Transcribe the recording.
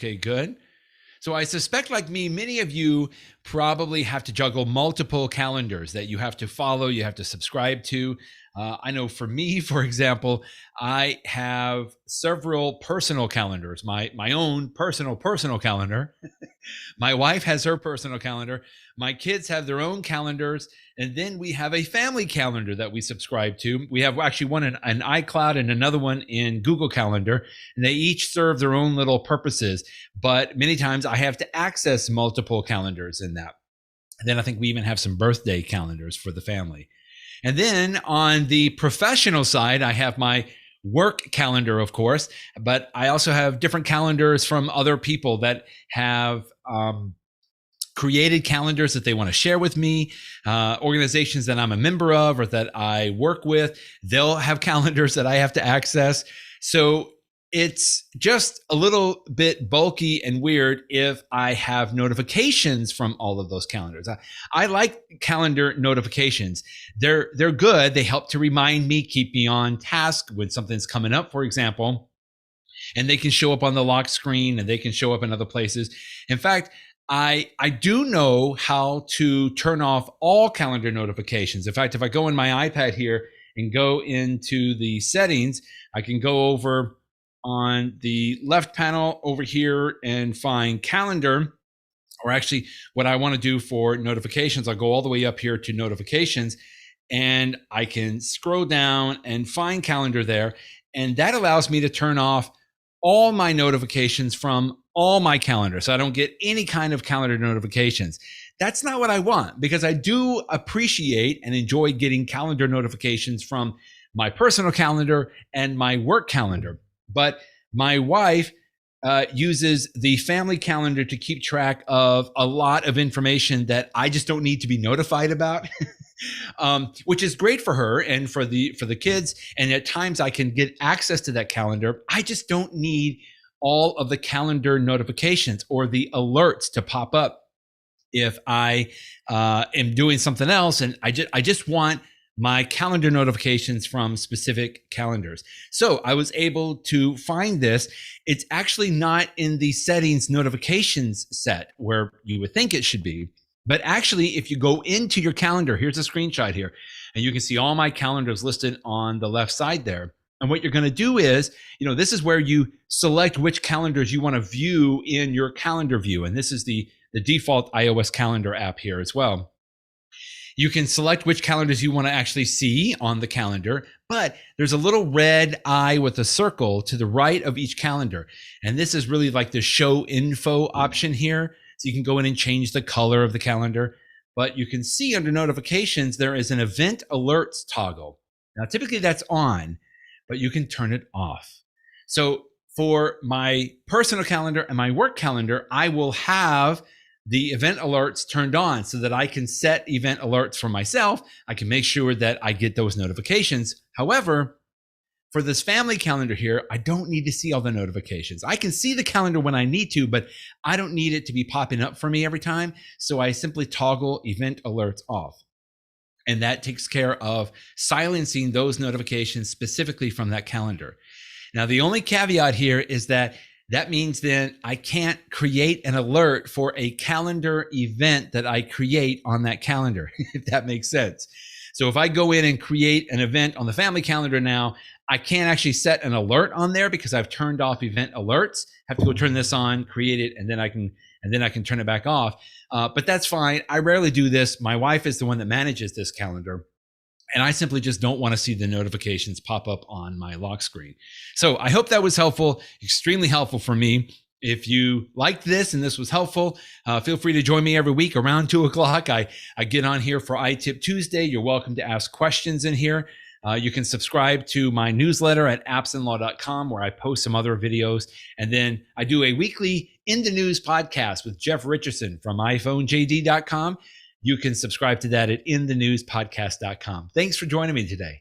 Okay, good. So I suspect, like me, many of you probably have to juggle multiple calendars that you have to follow, you have to subscribe to. I know for me, for example, I have several personal calendars, my own personal calendar. My wife has her personal calendar. My kids have their own calendars. And then we have a family calendar that we subscribe to. We have actually one in an iCloud and another one in Google Calendar. And they each serve their own little purposes. But many times I have to access multiple calendars in that. And then I think we even have some birthday calendars for the family. And then on the professional side, I have my work calendar, of course, but I also have different calendars from other people that have created calendars that they want to share with me, organizations that I'm a member of or that I work with. They'll have calendars that I have to access. So it's just a little bit bulky and weird if I have notifications from all of those calendars. I like calendar notifications. They're good. They help to remind me, keep me on task when something's coming up, for example, and they can show up on the lock screen and they can show up in other places. In fact, I do know how to turn off all calendar notifications. In fact, if I go in my iPad here and go into the settings, I can go over on the left panel over here and find calendar, or actually what I want to do for notifications, I'll go all the way up here to notifications and I can scroll down and find calendar there. And that allows me to turn off all my notifications from all my calendars. So I don't get any kind of calendar notifications. That's not what I want, because I do appreciate and enjoy getting calendar notifications from my personal calendar and my work calendar. But my wife uses the family calendar to keep track of a lot of information that I just don't need to be notified about, which is great for her and for the kids. And at times I can get access to that calendar. I just don't need all of the calendar notifications or the alerts to pop up if I am doing something else. And I just want my calendar notifications from specific calendars. So I was able to find this. It's actually not in the settings notifications set where you would think it should be. But actually, if you go into your calendar, here's a screenshot here, and you can see all my calendars listed on the left side there. And what you're going to do is, this is where you select which calendars you want to view in your calendar view. And this is the default iOS calendar app here as well. You can select which calendars you want to actually see on the calendar, but there's a little red eye with a circle to the right of each calendar. And this is really like the show info option here. So you can go in and change the color of the calendar, but you can see under notifications, there is an event alerts toggle. Now, typically that's on, but you can turn it off. So for my personal calendar and my work calendar, I will have the event alerts turned on so that I can set event alerts for myself. I can make sure that I get those notifications. However, for this family calendar here, I don't need to see all the notifications. I can see the calendar when I need to, but I don't need it to be popping up for me every time. So I simply toggle event alerts off. And that takes care of silencing those notifications specifically from that calendar. Now, the only caveat here is that means then I can't create an alert for a calendar event that I create on that calendar, if that makes sense. So if I go in and create an event on the family calendar now, I can't actually set an alert on there because I've turned off event alerts. I have to go turn this on, create it, and then I can turn it back off. But that's fine. I rarely do this. My wife is the one that manages this calendar, and I simply just don't want to see the notifications pop up on my lock screen. So I hope that was helpful, extremely helpful for me. If you liked this and this was helpful, feel free to join me every week around 2 o'clock. I get on here for iTip Tuesday. You're welcome to ask questions in here. You can subscribe to my newsletter at appsandlaw.com, where I post some other videos. And then I do a weekly In the News podcast with Jeff Richardson from iPhoneJD.com. You can subscribe to that at inthenewspodcast.com. Thanks for joining me today.